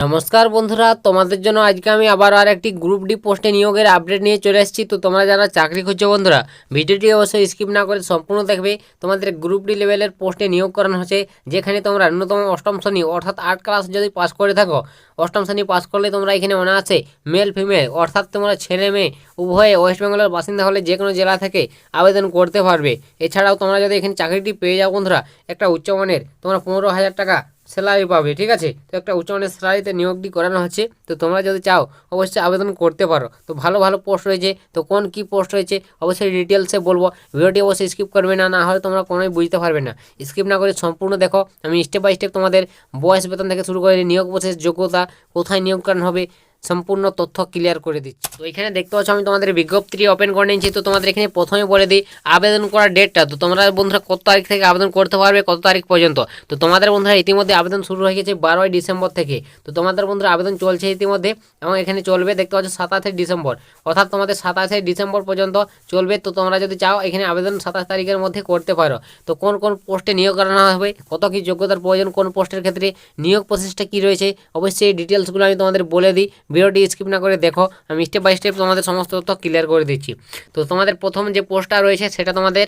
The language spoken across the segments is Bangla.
নমস্কার বন্ধুরা, তোমাদের জন্য আজকে আমি আবার আর একটি গ্রুপ ডি পোস্টে নিয়োগের আপডেট নিয়ে চলে এসেছি। তো তোমরা যারা চাকরি খুঁজছো বন্ধুরা, ভিডিওটি অবশ্যই স্কিপ না করে সম্পূর্ণ দেখবে। তোমাদের গ্রুপ ডি লেভেলের পোস্টে নিয়োগ করানো হচ্ছে, যেখানে তোমরা ন্যূনতম অষ্টম শ্রেণী অর্থাৎ 8 ক্লাস যদি পাস করে থাকো, অষ্টম শ্রেণী পাস করলে তোমরা এখানে অনায়াসে মেল ফিমেল অর্থাৎ তোমরা ছেলে মেয়ে উভয়ে ওয়েস্ট বেঙ্গলের বাসিন্দা হলে যে কোনো জেলা থেকে আবেদন করতে পারবে। এছাড়াও তোমরা যদি এখানে চাকরিটি পেয়ে যাও বন্ধুরা, একটা উচ্চমানের তোমরা 15,000 টাকা স্যালারি পাবে। ঠিক আছে, তো একটা উচ্চমানের স্যালারিতে নিয়োগটি করানো হচ্ছে। তো তোমরা যদি চাও অবশ্যই আবেদন করতে পারো। তো ভালো ভালো পোস্ট রয়েছে, তো কোন কি পোস্ট রয়েছে অবশ্যই ডিটেলসে বলবো। ভিডিওটি অবশ্যই স্কিপ করবে না, না হলে তোমরা কোনোই বুঝতে পারবে না। স্কিপ না করে সম্পূর্ণ দেখো। আমি স্টেপ বাই স্টেপ তোমাদের বয়স বেতন থেকে শুরু করে নিয়োগ প্রসেস, যোগ্যতা, কোথায় নিয়োগ করানো হবে, সম্পূর্ণ তথ্য ক্লিয়ার করে দিচ্ছি। তো এখানে দেখতে পাচ্ছ আমি তোমাদের বিজ্ঞপ্তিটি ওপেন করে নিয়েছি। তো তোমাদের এখানে প্রথমে বলে দিই আবেদন করার ডেটটা। তো তোমরা বন্ধুরা কত তারিখ থেকে আবেদন করতে পারবে, কত তারিখ পর্যন্ত। তো তোমাদের বন্ধুরা ইতিমধ্যে আবেদন শুরু হয়ে গেছে 12ই ডিসেম্বর থেকে। তো তোমাদের বন্ধুরা আবেদন চলছে ইতিমধ্যে, এবং এখানে চলবে দেখতে পাচ্ছ 27 ডিসেম্বর, অর্থাৎ তোমাদের 27 ডিসেম্বর পর্যন্ত চলবে। তো তোমরা যদি চাও এখানে আবেদন 27 তারিখের মধ্যে করতে পারো। তো কোন কোন পোস্টে নিয়োগ করানো হবে, কত কি যোগ্যতার প্রয়োজন, কোন পোস্টের ক্ষেত্রে নিয়োগ প্রসেসটা কী রয়েছে, অবশ্যই এই ডিটেলসগুলো আমি তোমাদের বলে দিই। ভিডিওটি স্কিপ না করে দেখো, আমি স্টেপ বাই স্টেপ তোমাদের সমস্ত তথ্য ক্লিয়ার করে দিচ্ছি। তো তোমাদের প্রথম যে পোস্টটা রয়েছে সেটা তোমাদের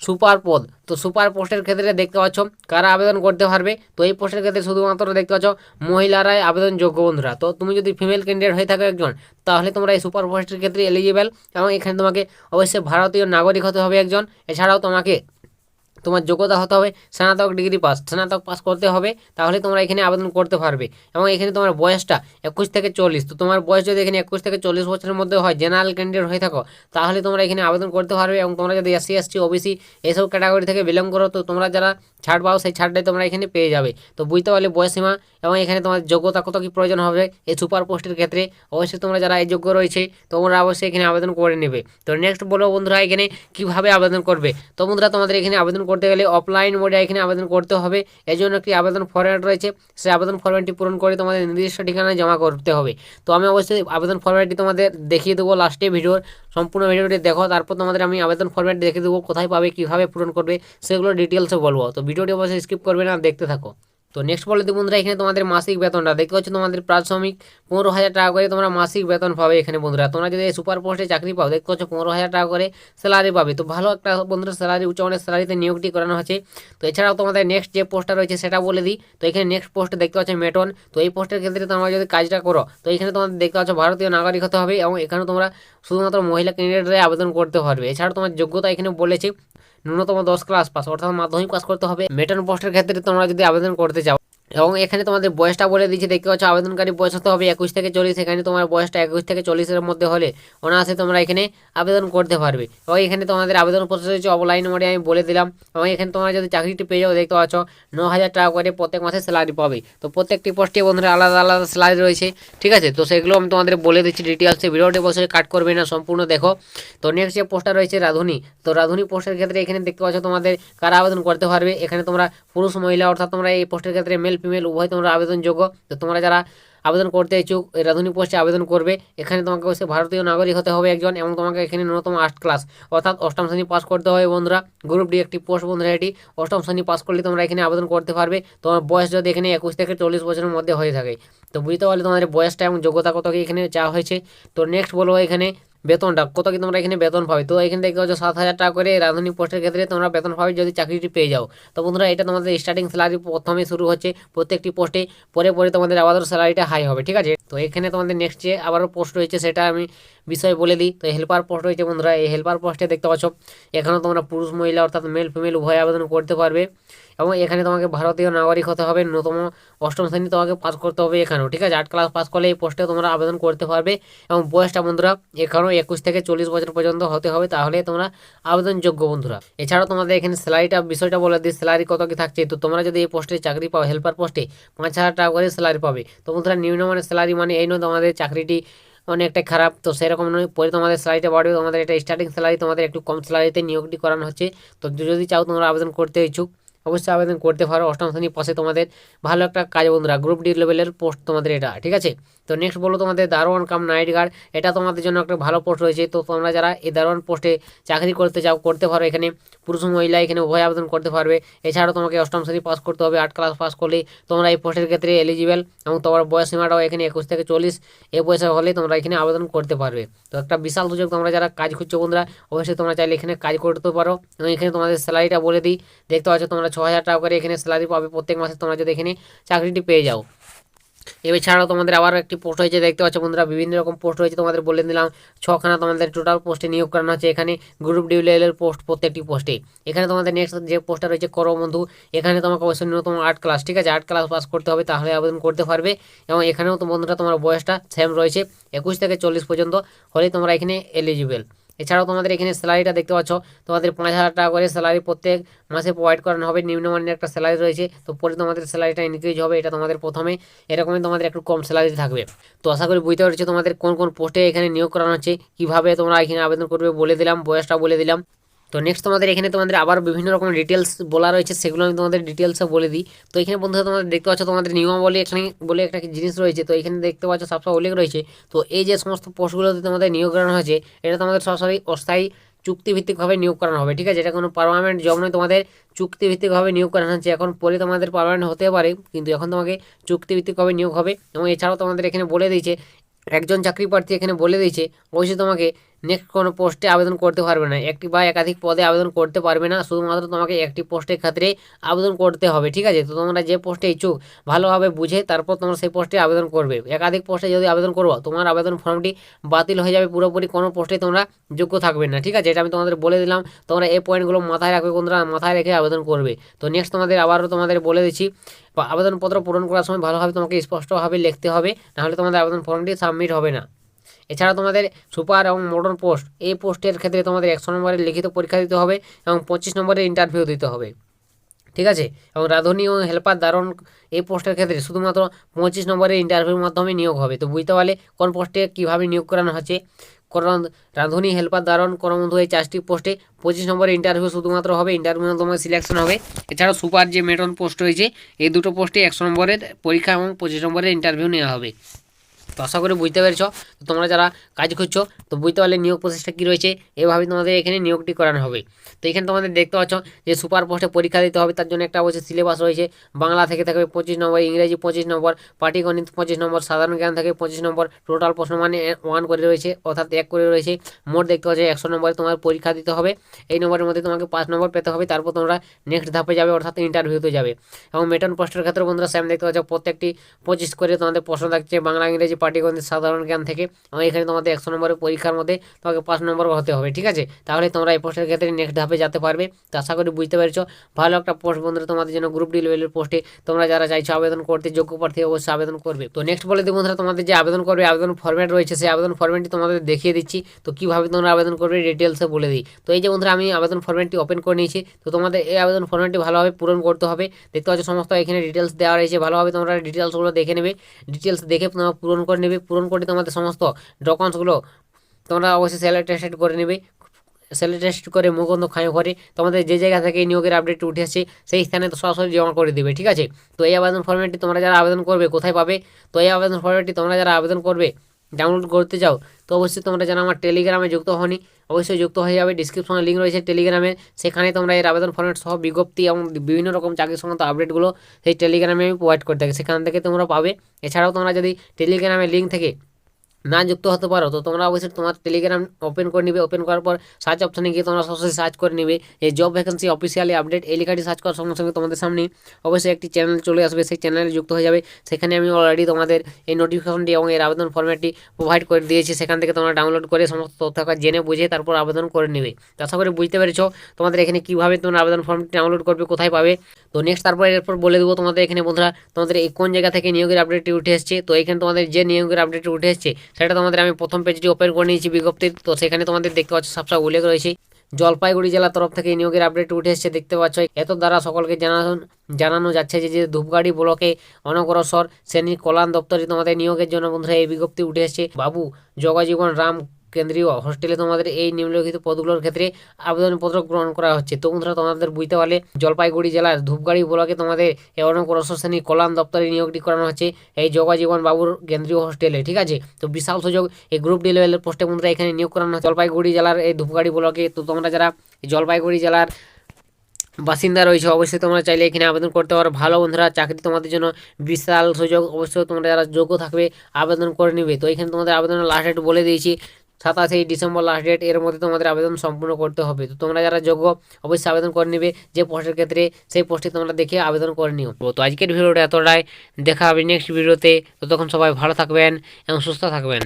সুপার পদ। তো সুপার পোস্টের ক্ষেত্রে দেখতে পাচ্ছ কারা আবেদন করতে পারবে। তো এই পোস্টের ক্ষেত্রে শুধুমাত্র দেখতে পাচ্ছ মহিলারাই আবেদন যোগ্য বন্ধুরা। তো তুমি যদি ফিমেল ক্যান্ডিডেট হয়ে থাকো একজন, তাহলে তোমরা এই সুপার পোস্টের ক্ষেত্রে এলিজিবল, এবং এখানে তোমাকে অবশ্যই ভারতীয় নাগরিক হতে হবে একজন। এছাড়াও তোমার যোগ্যতা হতে হবে স্নাতক ডিগ্রি পাস, স্নাতক পাস করতে হবে, তাহলে তোমরা এখানে আবেদন করতে পারবে। এবং এখানে তোমার বয়সটা 21 থেকে 40। তো তোমার বয়স যদি এখানে 21 থেকে 40 বছরের মধ্যে হয়, জেনারেল ক্যান্ডিডেট হয়ে থাকো, তাহলে তোমরা এখানে আবেদন করতে পারবে। এবং তোমরা যদি এসসি এসটি ওবিসি এইসব ক্যাটাগরি থেকে বিলং করো, তো তোমরা যারা ছাড় পাও সেই ছাড়টাই তোমরা এখানে পেয়ে যাবে। তো বুঝতে পারলে বয়সীমা এবং এখানে তোমার যোগ্যতা কত কী প্রয়োজন হবে এই সুপার পোস্টের ক্ষেত্রে। অবশ্যই তোমরা যারা এই যোগ্য রয়েছে তোমরা অবশ্যই এখানে আবেদন করে নেবে। তো নেক্সট বলো বন্ধুরা এখানে কীভাবে আবেদন করবে। তো বন্ধুরা তোমাদের এখানে আবেদন করতে গেলে অফলাইন মোডে এখানে আবেদন করতে হবে। এর জন্য একটি আবেদন ফরম্যাট রয়েছে, সেই আবেদন ফরম্যাটটি পূরণ করে তোমাদের নির্দিষ্ট ঠিকানায় জমা করতে হবে। তো আমি অবশ্যই আবেদন ফরম্যাটটি তোমাদের দেখিয়ে দেবো লাস্টে ভিডিওর। সম্পূর্ণ ভিডিওটি দেখো, তারপর তোমাদের আমি আবেদন ফরম্যাট দেখে দেবো, কোথায় পাবে, কীভাবে পূরণ করবে সেগুলো ডিটেলসে বলবো। তো ভিডিওটি অবশ্যই স্কিপ করবে না, দেখতে থাকো। তো নেক্সট বলে দিই বন্ধুরা এখানে তোমাদের মাসিক বেতনটা দেখতে পাচ্ছ, তোমাদের প্রাথমিক 15,000 টাকা করে তোমরা মাসিক বেতন পাবে এখানে বন্ধুরা। তোমরা যদি সুপার পোস্টে চাকরি পাও দেখতে পাচ্ছ 15,000 টাকা করে স্যালারি পাবে। তো ভালো একটা বন্ধুরা স্যালারি, উচ্চমানের স্যালারিতে নিয়োগটি করানো হচ্ছে। তো এছাড়াও তোমাদের নেক্সট যে পোস্টটা রয়েছে সেটা বলে দিই। তো এখানে নেক্সট পোস্টে দেখতে পাচ্ছ মেটন। তো এই পোস্টের ক্ষেত্রে তোমরা যদি কাজটা করো, তো এখানে তোমাদের দেখতে পাচ্ছ ভারতীয় নাগরিক হতে হবে, এবং এখানে তোমরা শুধুমাত্র মহিলা ক্যান্ডিডেটরাই আবেদন করতে পারবে। এছাড়া তোমার যোগ্যতা এখানে বলেছে ন্যূনতম 10 ক্লাস পাস অর্থাৎ মাধ্যমিক পাস করতে হবে। মেটন পোস্টের ক্ষেত্রে তোমরা যদি আবেদন করতে চাও, এবং এখানে তোমাদের বয়সটা বলে দিচ্ছি দেখতে পাচ্ছ, আবেদনকারী বয়স হতে হবে 21 থেকে 40। এখানে তোমার বয়সটা 21 থেকে 40-এর মধ্যে হলে অনায়াসে তোমরা এখানে আবেদন করতে পারবে। এবং এখানে তোমাদের আবেদন প্রসেস হচ্ছে অফলাইন মোডে, আমি বলে দিলাম। এবং এখানে তোমরা যদি চাকরিটি পেয়ে যাও দেখতে পাচ্ছ 9,000 টাকা করে প্রত্যেক মাসে স্যালারি পাবে। তো প্রত্যেকটি পোস্টে বন্ধুরা আলাদা আলাদা স্যালারি রয়েছে। ঠিক আছে, তো সেগুলো আমি তোমাদের বলে দিচ্ছি ডিটেলসে। ভিডিওটি বসে কাট করবে না, সম্পূর্ণ দেখো। তো নেক্সট যে পোস্টটা রয়েছে রাঁধুনি। তো রাঁধুনি পোস্টের ক্ষেত্রে এখানে দেখতে পাচ্ছ তোমাদের কারা আবেদন করতে পারবে। এখানে তোমরা পুরুষ মহিলা অর্থাৎ তোমরা এই পোস্টের ক্ষেত্রে মেল ফিমেল উভয় তোমরা আবেদনযোগ্য। তো তোমরা যারা আবেদন করতে ইচ্ছুক এই রাঁধুনি পোস্টে আবেদন করবে। এখানে তোমাকে অবশ্যই ভারতীয় নাগরিক হতে হবে একজন, এবং তোমাকে এখানে ন্যূনতম 8 ক্লাস অর্থাৎ অষ্টম শ্রেণী পাস করতে হবে বন্ধুরা। গ্রুপ ডি একটি পোস্ট বন্ধুরা, এটি অষ্টম শ্রেণী পাস করলে তোমরা এখানে আবেদন করতে পারবে। তোমার বয়স যদি এখানে 21 থেকে 40 বছরের মধ্যে হয়ে থাকে। তো বুঝতে পারলে তোমাদের বয়সটা এবং যোগ্যতা কত কি এখানে চাওয়া হয়েছে। তো নেক্সট বলবো এখানে বেতনটা কত কি তোমরা এখানে বেতন পাবে। তো এখানে দেখতে পাচ্ছ 7,000 টাকা করে রাঁধুনি পোস্টের ক্ষেত্রে তোমরা বেতন পাবে যদি চাকরিটি পেয়ে যাও। তো বন্ধুরা এটা তোমাদের স্টার্টিং স্যালারি প্রথমে শুরু হচ্ছে প্রত্যেকটি পোস্টে, পরে পরে তোমাদের আবারও স্যালারিটা হাই হবে। ঠিক আছে, তো এখানে তোমাদের নেক্সট যে আবারও পোস্ট রয়েছে সেটা আমি বিষয় বলে দিই। তো হেল্পার পোস্ট রয়েছে বন্ধুরা, এই হেল্পার পোস্টে দেখতে পাচ্ছ এখানেও তোমরা পুরুষ মহিলা অর্থাৎ মেল ফিমেল উভয় আবেদন করতে পারবে। এবং এখানে তোমাকে ভারতীয় নাগরিক হতে হবে, ন্যূনতম অষ্টম শ্রেণী তোমাকে পাস করতে হবে এখানেও। ঠিক আছে, 8 ক্লাস পাস করলে এই পোস্টে তোমরা আবেদন করতে পারবে। এবং বয়সটা বন্ধুরা এখানেও 21 থেকে 40 বছর পর্যন্ত হতে হবে, তাহলে তোমরা আবেদনযোগ্য বন্ধুরা। এছাড়াও তোমাদের এখানে স্যালারিটা বিষয়টা বলে দিই, স্যালারি কত কি থাকছে। তো তোমরা যদি এই পোস্টে চাকরি পাও হেল্পার পোস্টে 5,000 টাকা করে স্যালারি পাবে। তো বন্ধুরা নিম্নমানের স্যালারি মানে এই নয় তোমাদের চাকরিটি অনেকটাই খারাপ, তো সেরকম নয়। পরে তোমাদের স্যালারিটা বাড়বে, তোমাদের এটা স্টার্টিং স্যালারি, তোমাদের একটু কম স্যালারিতে নিয়োগটি করানো হচ্ছে। তো যদি চাও তোমরা আবেদন করতে ইচ্ছুক, অবশ্যই আবেদন করতে পারো। অষ্টম শ্রেণী পাশে তোমাদের ভালো একটা কাজ বন্ধুরা, গ্রুপ ডি লেভেলের পোস্ট তোমাদের এটা, ঠিক আছে। তো নেক্সট বলো তোমাদের দারোয়ান কাম নাইট গার্ড, এটা তোমাদের জন্য একটা ভালো পোস্ট রয়েছে। তো তোমরা যারা এই দারোয়ান পোস্টে চাকরি করতে চাও করতে পারো, এখানে পুরুষ মহিলা এখানে উভয় আবেদন করতে পারবে। এছাড়াও তোমাকে অষ্টম শ্রেণী পাস করতে হবে, 8 ক্লাস পাস করলেই তোমরা এই পোস্টের ক্ষেত্রে এলিজিবল, এবং তোমার বয়স সীমাটাও এখানে 21 থেকে 40 এই বয়সে হলে তোমরা এখানে আবেদন করতে পারবে। তো একটা বিশাল সুযোগ, তোমরা যারা কাজ খুঁজছো বন্ধুরা অবশ্যই তোমরা চাইলে এখানে কাজ করতে পারো। এবং এখানে তোমাদের স্যালারিটা বলে দিই, দেখতে পাচ্ছ তোমরা 6,000 টাকা করে এখানে স্যালারি পাবে প্রত্যেক মাসে, তোমরা যদি এখানে চাকরিটি পেয়ে যাও। এছাড়াও তোমাদের আবার একটি পোস্ট হয়েছে, দেখতে পাচ্ছ বন্ধুরা বিভিন্ন রকম পোস্ট রয়েছে, তোমাদের বলে দিলাম 6খানা তোমাদের টোটাল পোস্টে নিয়োগ করানো হচ্ছে। এখানে গ্রুপ ডি লেভেলের পোস্ট প্রত্যেকটি পোস্টে। এখানে তোমাদের নেক্সট যে পোস্টটা রয়েছে করবন্ধু, এখানে তোমাকে অবশ্যই ন্যূনতম 8 ক্লাস, ঠিক আছে, 8 ক্লাস পাস করতে হবে, তাহলে আবেদন করতে পারবে। এবং এখানেও তো বন্ধুরা তোমার বয়সটা সেম রয়েছে, 21 থেকে 40 পর্যন্ত হলেই তোমরা এখানে এলিজিবল। এছাড়াও তোমাদের এখানে স্যালারিটা দেখতে পাচ্ছ, তোমাদের 5,000 টাকা করে স্যালারি প্রত্যেক মাসে প্রোভাইড করানো হবে। নিম্নমানের একটা স্যালারি রয়েছে, তো পরে তোমাদের স্যালারিটা ইনক্রিজ হবে। এটা তোমাদের প্রথমে এরকমই তোমাদের একটু কম স্যালারি থাকবে। তো আশা করি বুঝতে পারছো তোমাদের কোন কোন পোস্টে এখানে নিয়োগ করানো হচ্ছে, কীভাবে তোমরা এখানে আবেদন করবে বলে দিলাম, বয়সটা বলে দিলাম। তো নেক্সট তোমাদের এখানে তোমাদের আবার বিভিন্ন রকম ডিটেলস বলা রয়েছে, সেগুলো আমি তোমাদের ডিটেলসে বলে দিই। তো এখানে বন্ধুরা তোমাদের দেখতে পাচ্ছ তোমাদের নিয়মাবলী এখানে বলে একটা জিনিস রয়েছে, তো এখানে দেখতে পাচ্ছ সবসময় উল্লেখ রয়েছে। তো এই যে সমস্ত পোস্টগুলোতে তোমাদের নিয়োগ করানো হয়েছে, এটা তোমাদের সরাসরি অস্থায়ী চুক্তিভিত্তিকভাবে নিয়োগ করানো হবে, ঠিক আছে। এটা কোনো পার্মানেন্ট জব নয়, তোমাদের চুক্তিভিত্তিকভাবে নিয়োগ করানো হচ্ছে। এখন পরে তোমাদের পার্মানেন্ট হতে পারে, কিন্তু এখন তোমাকে চুক্তিভিত্তিকভাবে নিয়োগ হবে। এবং এছাড়াও তোমাদের এখানে বলে দিয়েছে, একজন চাকরি প্রার্থী এখানে বলে দিয়েছে অবশ্যই তোমাকে নেক্সট কোনো পোস্টে আবেদন করতে পারবে না, একটি বা একাধিক পদে আবেদন করতে পারবে না, শুধুমাত্র তোমাকে একটি পোস্টের ক্ষেত্রে আবেদন করতে হবে, ঠিক আছে। তো তোমরা যে পোস্টে ইচ্ছুক ভালোভাবে বুঝে তারপর তোমরা সেই পোস্টে আবেদন করবে। একাধিক পোস্টে যদি আবেদন করবো, তোমার আবেদন ফর্মটি বাতিল হয়ে যাবে, পুরোপুরি কোনো পোস্টে তোমরা যোগ্য থাকবে না, ঠিক আছে। এটা আমি তোমাদের বলে দিলাম, তোমরা এই পয়েন্টগুলো মাথায় রাখবে বন্ধুরা, মাথায় রেখে আবেদন করবে। তো নেক্সট তোমাদের আবারও তোমাদের বলে দিচ্ছি, আবেদনপত্র পূরণ করার সময় ভালোভাবে তোমাকে স্পষ্টভাবে লিখতে হবে, নাহলে তোমাদের আবেদন ফর্মটি সাবমিট হবে না। এছাড়া তোমাদের সুপার এবং মডার্ন পোস্ট, এই পোস্টের ক্ষেত্রে তোমাদের 100 নম্বরের লিখিত পরীক্ষা দিতে হবে এবং 25 নম্বরের ইন্টারভিউ দিতে হবে, ঠিক আছে। এবং রাঁধুনি ও হেল্পার দারুণ এই পোস্টের ক্ষেত্রে শুধুমাত্র 25 নম্বরের ইন্টারভিউর মাধ্যমে নিয়োগ হবে। তো বুঝতে পারলে কোন পোস্টে কীভাবে নিয়োগ করানো হচ্ছে। কারণ রাঁধুনি হেল্পার দারুণ করমবন্ধু এই 4টি পোস্টে 25 নম্বরের ইন্টারভিউ শুধুমাত্র হবে, ইন্টারভিউ মাধ্যমে সিলেকশন হবে। এছাড়াও সুপার যে মেট্রন পোস্ট রয়েছে, এই দুটো পোস্টে 100 নম্বরের পরীক্ষা এবং 25 নম্বরের ইন্টারভিউ নেওয়া হবে। তো আশা করি বুঝতে পেরেছো। তো তোমরা যারা কাজ করছো, তো বুঝতে পারলে নিয়োগ প্রসেসটা কী রয়েছে, এভাবে তোমাদের এখানে নিয়োগটি করানো হবে। তো এখানে তোমাদের দেখতে পাচ্ছ যে সুপার পোস্টে পরীক্ষা দিতে হবে, তার জন্য একটা অবশ্যই সিলেবাস রয়েছে। বাংলা থেকে থাকবে 25 নম্বর, ইংরেজি 25 নম্বর, পাটিগণিত 25 নম্বর, সাধারণ জ্ঞান থেকে 25 নম্বর, টোটাল প্রশ্ন মানে 1 করে রয়েছে, অর্থাৎ 1 করে রয়েছে। মোট দেখতে পাচ্ছ 100 নম্বরে তোমার পরীক্ষা দিতে হবে। এই নম্বরের মধ্যে তোমাকে 5 নম্বর পেতে হবে, তারপর তোমরা নেক্সট ধাপে যাবে, অর্থাৎ ইন্টারভিউতে যাবে। এবং মেটন পোস্টের ক্ষেত্রে বন্ধুরা সেম দেখতে পাচ্ছ, প্রত্যেকটি 25 করে তোমাদের প্রশ্ন থাকছে, বাংলা, ইংরেজি, পাটিগণিত, সাধারণ জ্ঞান থেকে। এবং এখানে তোমাদের 100 নম্বরের পরীক্ষার মধ্যে তোমাকে 5 নম্বর হতে হবে, ঠিক আছে। তাহলে তোমরা এই পোস্টের ক্ষেত্রে নেক্সট ধাপে যেতে পারবে। তো আশা করি বুঝতে পেরেছো, ভালো একটা পোস্ট বন্ধুরা তোমাদের জন্য, গ্রুপ ডি লেভেলের পোস্টে তোমরা যারা চাইছো আবেদন করতে, যোগ্য প্রার্থী অবশ্যই আবেদন করবে। তো নেক্সট বলে দিই বন্ধুরা, তোমাদের যে আবেদন করবে আবেদন ফরম্যাট রয়েছে, সেই আবেদন ফরম্যাটটি তোমাদের দেখিয়ে দিচ্ছি। তো কীভাবে তোমরা আবেদন করবে ডিটেলসে বলে দিই। তো এই যে বন্ধুরা আমি আবেদন ফরম্যাটটি ওপেন করে নিয়েছি, তো তোমাদের এই আবেদন ফরম্যাটটি ভালোভাবে পূরণ করতে হবে। দেখতে পাচ্ছ সমস্ত এখানে ডিটেলস দেওয়া রয়েছে, ভালোভাবে তোমরা ডিটেলসগুলো দেখে নেবে, ডিটেলস দেখে তোমরা পূরণ করে নেবে। পূরণ করে তোমাদের সমস্ত ডকুমেন্টসগুলো তোমরা অবশ্যই স্যালারি টেস্ট করে নেবে। স্যালারি টেস্ট করে মুখবন্ধ খাঁয় করে তোমাদের যে জায়গা থেকে এই নিয়োগের আপডেট উঠে আসছে সেই স্থানে তো সরাসরি জমা করে দেবে, ঠিক আছে। তো এই আবেদন ফর্মেটটি তোমরা যারা আবেদন করবে কোথায় পাবে, তো এই আবেদন ফর্মেটটি তোমরা যারা আবেদন করবে ডাউনলোড করতে চাও, তো অবশ্যই তোমরা যারা আমার টেলিগ্রামে যুক্ত হওনি অবশ্যই যুক্ত হয়ে যাবে। ডিসক্রিপশনে লিঙ্ক রয়েছে টেলিগ্রামের, সেখানে তোমরা এর আবেদন ফর্মেট সহ বিজ্ঞপ্তি এবং বিভিন্ন রকম চাকরি সংক্রান্ত আপডেটগুলো সেই টেলিগ্রামে আমি প্রোভাইড করে থাকি, সেখান থেকে তোমরা পাবে। এছাড়াও তোমরা যদি টেলিগ্রামের লিঙ্ক থেকে না যুক্ত হতে পারো, তো তোমরা অবশ্যই তোমার টেলিগ্রাম ওপেন করে নিবে। ওপেন করার পর সার্চ অপশানে গিয়ে তোমরা সরাসরি সার্চ করে নেবে এই জব ভ্যাকেন্সি অফিসিয়ালি আপডেট, এই লেখাটি সার্চ করার সঙ্গে সঙ্গে তোমাদের সামনে অবশ্যই একটি চ্যানেল চলে আসবে, সেই চ্যানেলে যুক্ত হয়ে যাবে। সেখানে আমি অলরেডি তোমাদের এই নোটিফিকেশনটি এবং এর আবেদন ফর্মেটটি প্রোভাইড করে দিয়েছি, সেখান থেকে তোমরা ডাউনলোড করে সমস্ত তথ্য জেনে বুঝে তারপর আবেদন করে নেবে। তো আশা করি বুঝতে পেরেছো তোমাদের এখানে কীভাবে তোমরা আবেদন ফর্মটি ডাউনলোড করবে, কোথায় পাবে। তো নেক্সট তারপর এরপর বলে দেবো তোমাদের এখানে বন্ধুরা, তোমাদের এই কোন জায়গা থেকে নিয়োগের আপডেটটি উঠে এসছে। তো এখানে তোমাদের যে নিয়োগের আপডেটটি উঠে এসছে সেটা তোমাদের আমি প্রথম পেজটি ওপেন করে নিয়েছি বিজ্ঞপ্তির। তো সেখানে তোমাদের দেখতে পাচ্ছ সবসময় উল্লেখ রয়েছে জলপাইগুড়ি জেলার তরফ থেকে এই নিয়োগের আপডেট উঠে এসছে, দেখতে পাচ্ছ। এত দ্বারা সকলকে জানানো যাচ্ছে যে ধূপগাড়ি ব্লকে অনগ্রসর শ্রেণীর কল্যাণ দপ্তরে তোমাদের নিয়োগের জন্য বন্ধুরা এই বিজ্ঞপ্তি উঠে এসছে। বাবু জগজীবন রাম কেন্দ্রীয় হোস্টেলে তোমাদের এই নিম্নলিখিত পদগুলোর ক্ষেত্রে আবেদনপত্র গ্রহণ করা হচ্ছে। তো বন্ধুরা তোমাদের বুঝতে পারলে জলপাইগুড়ি জেলার ধূপগাড়ি ব্লকে তোমাদের প্রশাসনিক কল্যাণ দপ্তরে নিয়োগটি করানো হচ্ছে এই জগজীবন বাবুর কেন্দ্রীয় হোস্টেলে। ঠিক আছে, তো বিশাল সুযোগ এই গ্রুপ ডি লেভেলের পোস্টে বন্ধুরা এখানে নিয়োগ করানো হচ্ছে জলপাইগুড়ি জেলার এই ধূপগাড়ি ব্লকে। তো তোমরা যারা জলপাইগুড়ি জেলার বাসিন্দা রয়েছে অবশ্যই তোমরা চাইলে এখানে আবেদন করতে পারো। ভালো বন্ধুরা, চাকরি তোমাদের জন্য বিশাল সুযোগ, অবশ্যই তোমরা যারা যোগ্য থাকবে আবেদন করে নেবে। তো এখানে তোমাদের আবেদনের লাস্ট ডেট বলে দিয়েছি 27 ডিসেম্বর লাস্ট ডেট, এর মধ্যে তোমাদের আবেদন সম্পূর্ণ করতে হবে। তো তোমরা যারা যোগ্য অবশ্যই আবেদন করে নেবে যে পোস্টের ক্ষেত্রে, সেই পোস্টে তোমরা দেখে আবেদন করে নিও। তো আজকের ভিডিওটা এতটাই, দেখা হবে নেক্সট ভিডিওতে। তো তখন সবাই ভালো থাকবেন এবং সুস্থ থাকবেন।